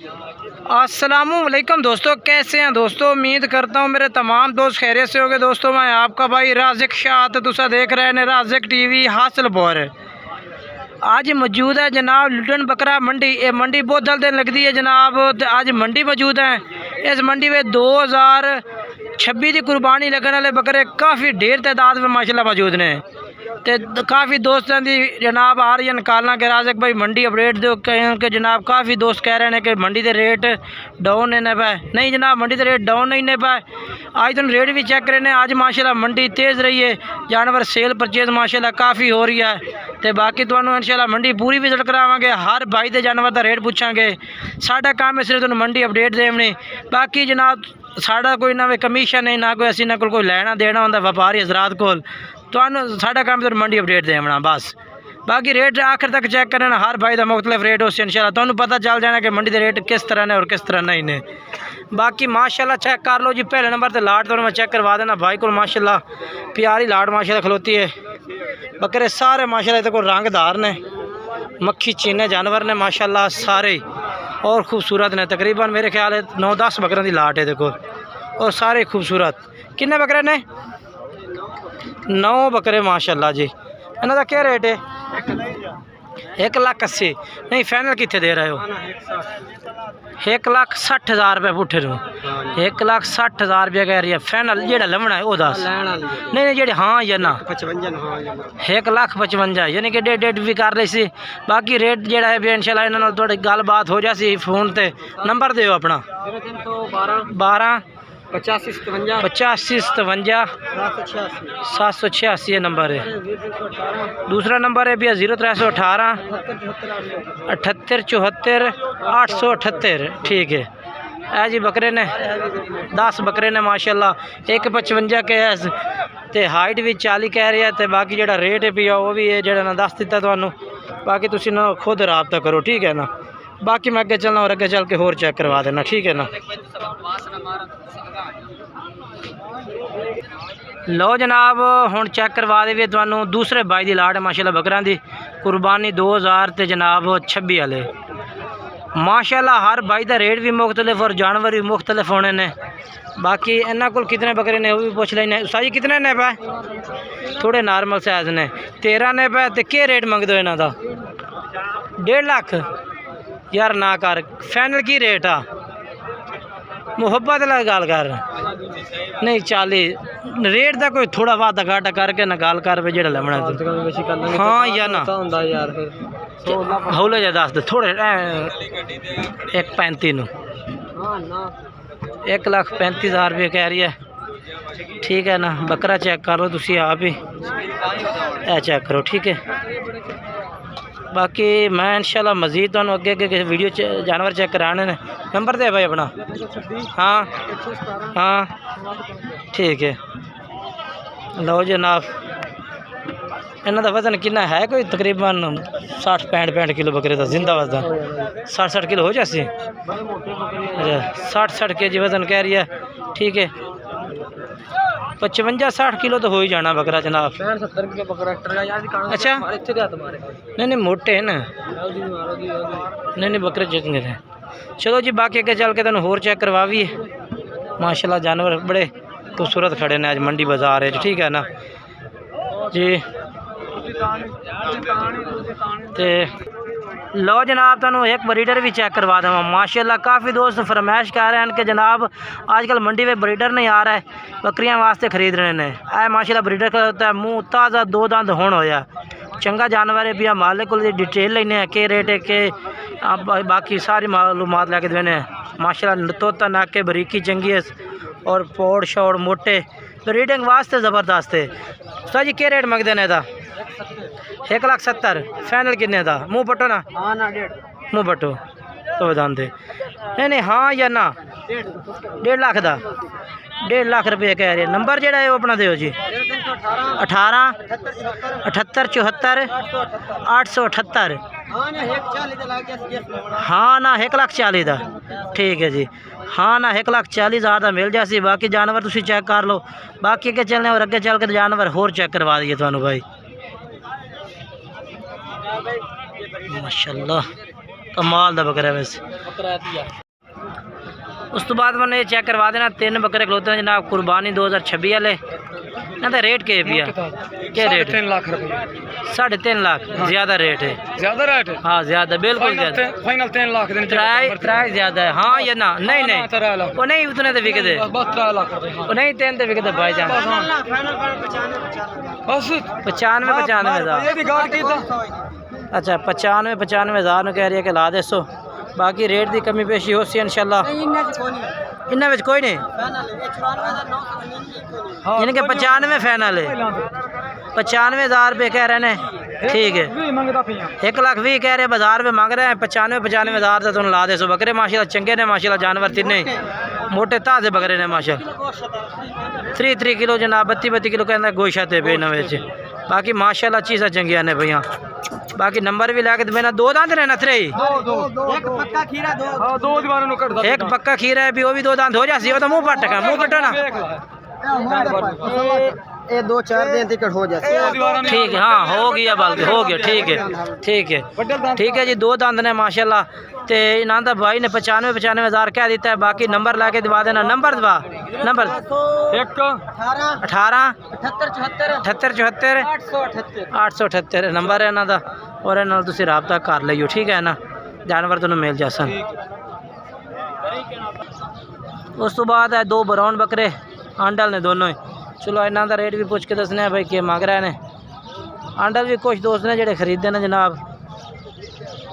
अस्सलामुअलैकुम दोस्तों, कैसे हैं दोस्तों। उम्मीद करता हूँ मेरे तमाम दोस्त खैरियत से होंगे। दोस्तों मैं आपका भाई राज़िक शाह, तो तुसा देख रहे हैं राज़िक टीवी हासिलपुर। आज मौजूद है जनाब लुटन बकरा मंडी। ये मंडी बहुत जल्द लगती है जनाब। आज मंडी मौजूद है। इस मंडी में 2026 की कुर्बानी लगने वाले बकरे काफ़ी ढेर तादाद में माशाल्लाह मौजूद ने। तो काफ़ी दोस्तों की जनाब आ रही है निकालना के राज़िक भाई मंडी अपडेट दो कि जनाब काफ़ी दोस्त कह रहे हैं कि मंडी के रेट डाउन नहीं पाए। नहीं जनाब, मंडी के रेट डाउन नहीं पाए। आज तुम रेट भी चेक करें। आज माशाल्लाह मंडी तेज़ रही है, जानवर सेल परचेज माशाल्लाह काफ़ी हो रही है। तो बाकी तो इंशाल्लाह मंडी पूरी विजिट करावांगे, हर भाई के जानवर का रेट पूछांगे। साडा काम है सिर्फ तुम मंडी अपडेट देनी। बाकी जनाब साडा कोई ना कमीशन नहीं, ना कोई असीं कोई लेना देना होंदा व्यापारी हजरात कोल। तो साडा काम तो मंडी अपडेट देना बस। बाकी रेट आखिर तक चेक करना, हर भाई का मुख्तलिफ रेट उससे इंशाल्लाह तुहानू पता चल जाना कि मंडी के रेट किस तरह ने और किस तरह नहीं ने। बाकी माशाल्लाह चेक कर लो जी। पहले नंबर पर लाट तो मैं चेक करवा देना भाई को। माशाल्लाह प्यारी लाट माशाल्लाह खलोती है। बकरे सारे माशाल्लाह इहदे कोल रंगदार ने, मक्खी चीने जानवर ने माशाल्लाह सारे और खूबसूरत ने। तकरीबन मेरे ख्याल है 9-10 बकरों की लाट है देखो, और सारे खूबसूरत। कितने बकरे ने? 9 बकरे माशाल्लाह जी। इन्हों का क्या रेट है? 1,80,000। नहीं फाइनल कितने दे रहे हो? 1,60,000 रुपये पुट्ठे नो। 1,60,000 रुपया कह रही है फाइनल। जेड़ा लमना है वो दस। नहीं नहीं जेड़े हाँ या ना 1,55,000 यानी कि डेढ़ भी कर रही सी। बाकी रेट जेड़ा है इंशाल्लाह इन्होंने थोड़ी गलबात हो जासी फोन ते। नंबर दो अपना। 12 85 57 786 नंबर है। दूसरा नंबर है भैया 0318 78 74 878। ठीक है। है जी बकरे ने 10 बकरे ने माशाल्लाह। 1,55 के है ते हाइट भी 40 कह रही है। तो बाकी जेड़ा रेट है भैया वो भी है जेड़ा ना दस दिता तुहानू। बाकी तुसी ना खुद राबता करो, ठीक है ना। बाकी मैं अगे चलना और अगे चल के होर चेक करवा देना, ठीक है ना। लो जनाब हुण चेक करवा देवे तुहानू दूसरे भाई की लाट है माशाल्लाह बकरां दी कुर्बानी 2000 ते जनाब 26 वाले। माशाल्लाह हर भाई का रेट भी मुख्तलिफ और जानवर भी मुख्तलिफ होने ने। बाकी इन्हों को कितने बकरे ने वो भी पूछ लेने। साजी कितने ने पे? थोड़े नॉर्मल साइज ने। 13 ने पे। तो क्या रेट मंगदे हो इन्हों का? 1.5 लाख यार ना कर। फाइनल की रेट आ? मुहब्बत वाला गल कर। नहीं 40 रेट का कोई थोड़ा वादा घाटा करके ना गल कर पे जेड़ा लमना। हाँ या ना हौले जा दस दे थोड़े 1,35 नू। 1,35,000 रुपये कह रही है, ठीक है ना। बकरा चेक कर लो तुसी आप ही, चेक करो, ठीक है। बाकी मैं इंशाल्लाह मज़ीद तो अगे अगे वीडियो जानवर चेक कराने ने। नंबर दे भाई अपना। हाँ हाँ ठीक है। लो जनाब इन्हों का वजन कितना है? कोई तकरीबन 60-65 किलो बकरे का जिंदा वजन 60 किलो हो जासी। 60 kg वजन कह रही है, ठीक है। 55-60 किलो तो हो ही जाना बकरा जनाब। अच्छा नहीं मोटे है ना। नहीं बकरे चंगे हैं। चलो जी बाकी अगे चल के तुम होर चेक करवा भी है। माशाल्लाह जानवर बड़े खूबसूरत खड़े ने आज मंडी बाजार है, ठीक है ना जी। ते लो जनाब तुहानू एक ब्रीडर भी चेक करवा देवां। माशाल्लाह काफ़ी दोस्त फरमाइश कर रहे हैं कि जनाब आजकल मंडी में ब्रीडर नहीं आ रहा है, बकरियां वास्ते खरीद रहे हैं। ऐ माशाल्लाह ब्रीडर का होता है, मुँह ताज़ा 2 दंद होन होया, चंगा जानवर है। भी मालिक को डिटेल लेने के रेट है के बाकी सारी मालूमात लैके देने। माशाल्लाह तोता नाके बरीकी चंगी है और पोड़ शोड़ मोटे, ब्रीडिंग वास्ते ज़बरदस्त है। सर जी क्या रेट मंगते हैं इहदा? 1,70,000। फाइनल किन्ने दा? मुँह पट्टो ना। मुँह पट्टो तो बता दे। नहीं हाँ या ना 1.5 लाख का 1.5 लाख रुपये कह रहे। नंबर जोड़ा है वो अपना दो जी। 18 78 74 878। हाँ ना 1,40,000 का, ठीक है जी। हाँ ना 1,40,000 का मिल जासी। बाकी जानवर तुसी चेक कर लो। बाकी अगे चलने और अगे चल के जानवर होर चेक करवा दिए तुहानू भाई। माशाल्लाह कमाल दा बकरा वैसे। उस तो बाद मैंने चेक करवा देना 3 बकरे खलोते हैं जनाब कुर्बानी 2026 वाले। ना तो रेट के पिया क्या रेट? 3.5 लाख रुपये। 3.5 लाख ज़्यादा रेट है। ज़्यादा रेट है? हाँ ज़्यादा, बिल्कुल ज़्यादा। फाइनल 3 लाख देने। प्राइस ज़्यादा है। हाँ या ना? नहीं नहीं वो नहीं उतने तो बिके दे। बस 3 लाख रुपये। वो नहीं 3 तो बिके भाई जान। बस 95 हज़ार। अच्छा 95 हज़ार में कह रही है कि ला दे सो। बाकी रेट की कमी पेशी हो सी इंशाल्लाह। इन्ना विच कोई नहीं यानी कि 95 फाइनल है। 95 रुपये कह रहे हैं। ठीक है 1,20,000 कह रहे बाजार में मांग रहे हैं। 95 हज़ार से तुम ला दे सो। बकरे माशाल्लाह चंगे ने माशाल्लाह जानवर तिने मोटे ताजे बकरे ने माशाल्लाह। 3 किलो जनाब 32 किलो कहना गोशत है बे नवे। बाकी माशाल्लाह चीज़ा चंगिया ने भैया। बाकी नंबर भी लैके देना। 2 दांत ने नथरे ही। एक पक्का खीरा है भी वो भी 2 दांत हो जासी। वो तो मुँह पट का मुँह पटो ना ये 2-4 दिन टिकट हो जाती है। ठीक है हाँ हो गया बल्कि हो गया। ठीक है ठीक है जी 2 दांत ने माशाल्लाह। ते इनाम भाई ने 95 हज़ार कह दिता है। बाकी नंबर ला के दिवा देना। नंबर दवा नंबर 18 78 74 878 नंबर है इन्हों का। और इन्होंने तुम रबता कर लियो। ठीक है ना जानवर तुम्हें मिल जासन। उस तो बाद है 2 ब्राउन बकरे आंडल ने दोनों ही। चलो इन्हों का रेट भी पूछ के दसने भाई कि मांग रहे हैं। आंडल भी कुछ दोस्त ने जोड़े खरीदे ने जनाब।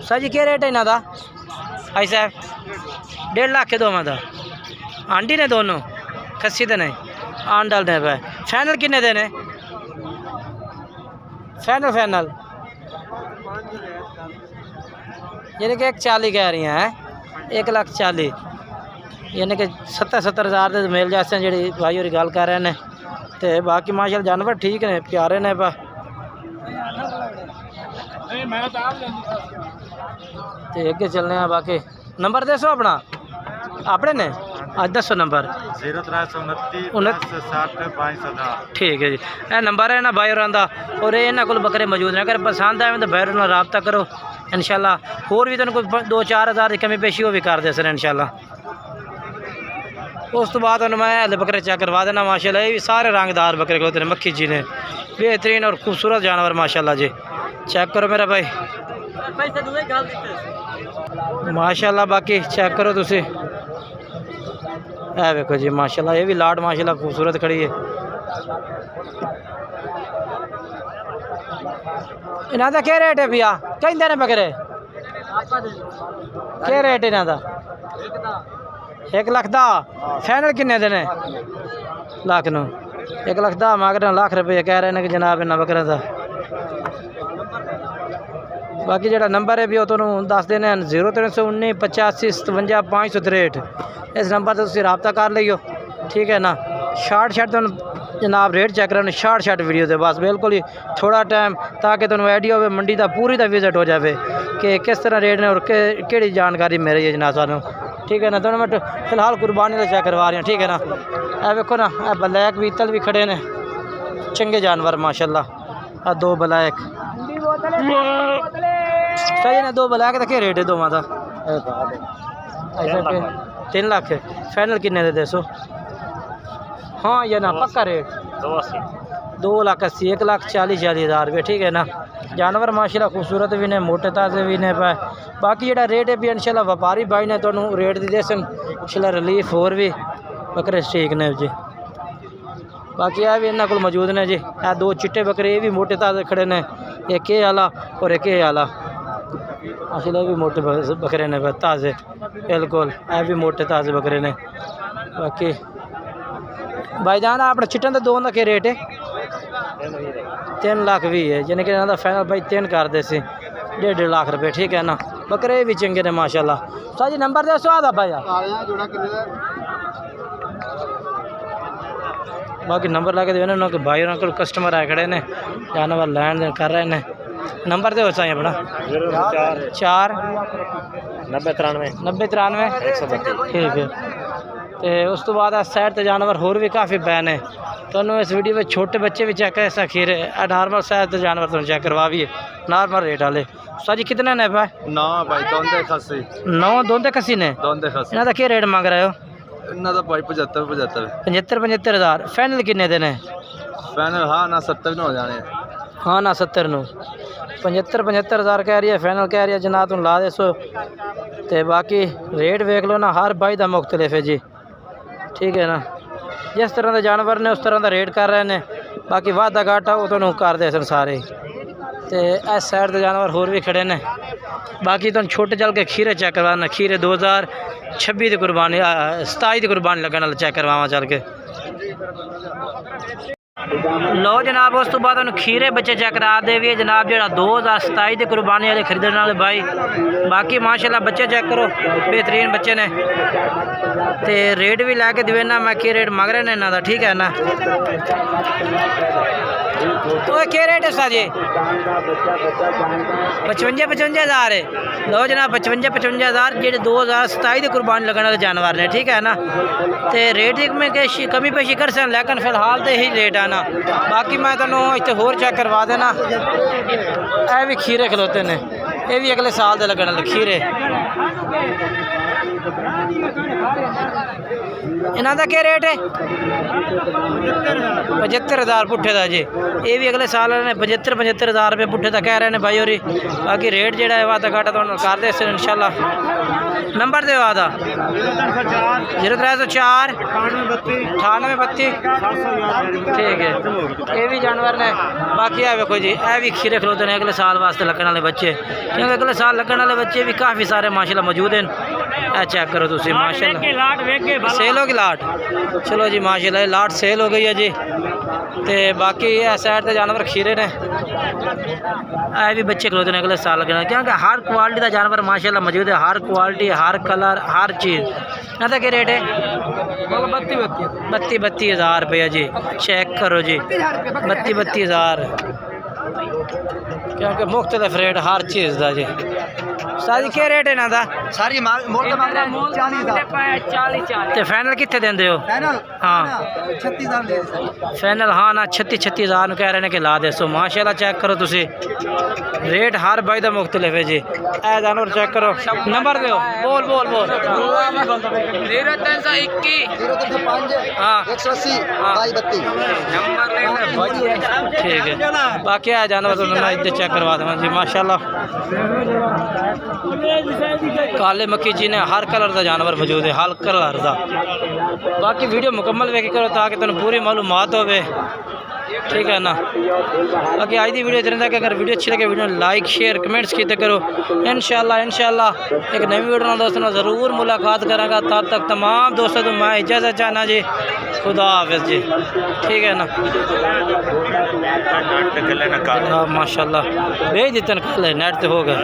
सर जी क्या रेट है इन्हों का? भाई साहब 1.5 लाख के दोवां का। आंडी ने दोनों खस्सी तो नहीं आंडल ने भाई। फाइनल किन्ने देने? फाइनल यानी कि 1,40 कह रही हैं। 1,40,000 यानी कि 70 हज़ार के मिल जाते हैं जी भाई और गल कर रहे हैं। तो बाकी माशाल्लाह जानवर ठीक ने प्यारे ने। तो अगे चलने हैं। बाकी नंबर दसो अपना अपने ने आज दसो नंबर। 0329 ठीक है जी यह नंबर है ना भाई और और इन्होंने को बकरे मौजूद ने। अगर पसंद आए तो भाई और रबता करो इंशाल्लाह। होर भी तुमको 2-4 हज़ार की कमी पेशी वो भी कर दे सर इंशाल्लाह। उस तो बाद मैं हल बकरे चेक करवा देना माशाल्लाह। ये भी सारे रंगदार बकरे होते हैं मक्खी जी ने। बेहतरीन और खूबसूरत जानवर माशाल्लाह जी। चेक करो मेरा भाई माशाल्लाह। बाकी चेक करो तुसी ए देखो जी माशाल्लाह। ये भी लाट माशाल्लाह खूबसूरत खड़ी है। इन्हों का क्या रेट है भैया? कहीं देने बकरे क्या रेट इन्हों का? 1 लाख दा। फाइनल किन्ने देने? लाख नू 1 लाख दा मांग रहे लाख रुपये कह रहे हैं कि जनाब इन्होंने बकरे का। बाकी जो नंबर है भी वो तुम दस देने 0319 85 57 563। इस नंबर से तुम रबता कर लियो। ठीक है ना। शार्ट तुम जनाब रेट चेक करने शार्ट वीडियो से बस बिल्कुल ही थोड़ा टाइम ताकि तुम आइडिया हो मंडी का पूरी का विजिट हो जाए कि किस तरह रेट ने और कि जानकारी मिल रही है जनाब सानू। ठीक है ना। तो मैं फिलहाल कुर्बानी का चेक करवा रही हूँ। ठीक है ना। ए देखो ना ए ब्लैक बीतल भी खड़े ने चंगे जानवर माशाल्लाह। 2 ब्लैक सही है ना। 2 ब्लैक का क्या रेट है दोवां का? 3 लाख है। फाइनल किन्ने दे दसो? हाँ या ना पक्का रेट 2,80,000 1,40,000 रुपये। ठीक है ना। जानवर माशाल्लाह खूबसूरत भी ने मोटे ताजे भी ने पाए। बाकी जो रेट है भी इंशाल्लाह व्यापारी भाई ने तो रेट दी देसन इंशाल्लाह रिलीफ होर भी बकरे ठीक ने जी। बाकी यह भी इन्होंने को मौजूद ने जी। 2 चिट्टे बकरे ये भी मोटे ताजे खड़े ने। एक ये आला और एक ये आला माशाल्लाह भी मोटे बकरे ने ताजे बिल्कुल। यह भी मोटे ताजे बकरे ने। बाकी भाईजान अपने चिट्टन के 2 का क्या रेट है? 3 लाख भी है यानी कि इन्होंने फाइनल भाई 3 कर दे सी 1.5 लाख रुपये। ठीक है ना। बकरे भी चंगे ने माशाल्लाह। सर जी नंबर दे स्वाद भाई। बाकी नंबर ला के देने उन्होंने भाई उन्होंने कस्टमर आए खड़े ने जानवर लैन देन कर रहे हैं। नंबर दे चाहिए अपना 4 90 93 132। ठीक है। तो उस तो बाद साइड ते जानवर होर भी काफ़ी बैन है। तो इस वीडियो में छोटे बच्चे भी चेक कर खीरे नॉर्मल साइड ते जानवर तुम चेक करवा भी है नॉर्मल रेट वाले। उस्ताद जी कितने ने भाई? ना भाई दोंदे खसी 9 दोंदे कसी ने। दोंदे खसी इन्हां दा क्या रेट मंग रहे हो? इन्ना दा भाई 75 75 हज़ार। फाइनल किन्ने दे ने? फाइनल हाँ ना 70 न हो जाने। हाँ ना 70 नू 75 हज़ार कह रही है, फाइनल कह रही है जनाब तुम ला दे सो। ते बाकी रेट वेख लो ना, हर भाई का मुख्तलिफ है जी, ठीक है ना। जिस तरह के जानवर ने उस तरह का रेट कर रहे हैं। बाकी वादा घाटा वो तो करते सन सारे। तो इस साइड के जानवर होर भी खड़े ने। बाकी तुम छोटे चल के खीरे चेक करवाना, खीरे 2026 की कुर्बानी 27 की कुर्बानी लगने वाले चेक करवावा चल के। लो जनाब उस तो बाद उन्हें खीरे बच्चे चेक करा दे भी जनाब जो 2027 की कुर्बानी वाले खरीदने वाले भाई। बाकी माशाल्लाह बच्चे चेक करो, बेहतरीन बच्चे ने। ते रेट भी लैके देना मैं कि रेट मंग रहे ने इन्हों का, ठीक है ना। तो क्या रेट है साजी? 55 हज़ार है। लो जनाब 55 हज़ार जो 2027 की कुर्बानी लगने वाले जानवर ने, ठीक है ना। तो रेट में कमी पेशी कर सकते लेकिन फिलहाल तो यही रेट है ना। बाकी मैं तुम इतने होर चेक करवा देना। ये भी खीरे खलोते ने, ये भी अगले साल के लगने वाले खीरे। इन्हों का क्या रेट है? 75 हज़ार पुट्ठे का जी। ये भी अगले साल ने 75 हज़ार रुपये पुट्ठे का कह रहे हैं भाई। और बाकी रेट जो है वादा घाटा तो कर दे इंशाल्लाह। नंबर दे वादा 0304 9832, ठीक है। ये भी जानवर ने। बाकी है देखो जी, ये भी खीरे खलोते हैं अगले साल वास्ते लगने वाले बच्चे, क्योंकि अगले साल लगने वाले बच्चे भी काफ़ी सारे माशाल्लाह मौजूद हैं। चेक करो तुम माशाल्लाह, सेल हो गई लाट। चलो जी माशाल्लाह लाट सेल हो गई है जी। तो बाकी इस साइड के जानवर खीरे ने, ये भी बच्चे खलोते हैं अगले साल लगने, क्योंकि हर क्वालिटी का जानवर माशाल्लाह मौजूद है। हर क्वालिटी, हर कलर, हर चीज़। इनका क्या रेट है? 32 हज़ार रुपया जी। चेक करो जी 32 हज़ार, क्योंकि मुख्तलिफ रेट हर चीज़ का जी। सारी क्या रेट है इन्हों? सारी मोल का मांग रहे हैं 40,000। तो फाइनल कितने देंदे हो? हाँ 36,000 दे। फाइनल हाँ ना 36 हज़ार कह रहे हैं कि ला दे सो। माशाल्लाह चेक करो तुसी, रेट हर भाई का मुख्तलिफ है जी। ए जानवर चेक करो। नंबर दो, बोल 0305 हाँ 180 2232। ठीक है। बाकी आ जानवर तो मैं इधर चेक करवा दूँगा जी माशाल्लाह। काले मक्खी जी ने हर कलर का जानवर मौजूद है, हर कलर का। बाकी वीडियो मुकम्मल वेख करो ताकि तुम पूरी मालूमात होवे, ठीक है ना। बाकी आज की वीडियो इतने तक। अगर वीडियो अच्छी लगे वीडियो लाइक शेयर कमेंट्स किए करो। इंशाल्लाह एक नई वीडियो दोस्तों ज़रूर मुलाकात करांगा। तब तक तमाम दोस्तों तो मैं इजाज़त चाहना जी। खुदा हाफिज़ जी, ठीक है ना। माशाल्लाह भेज दिते कल नेट तो हो गए।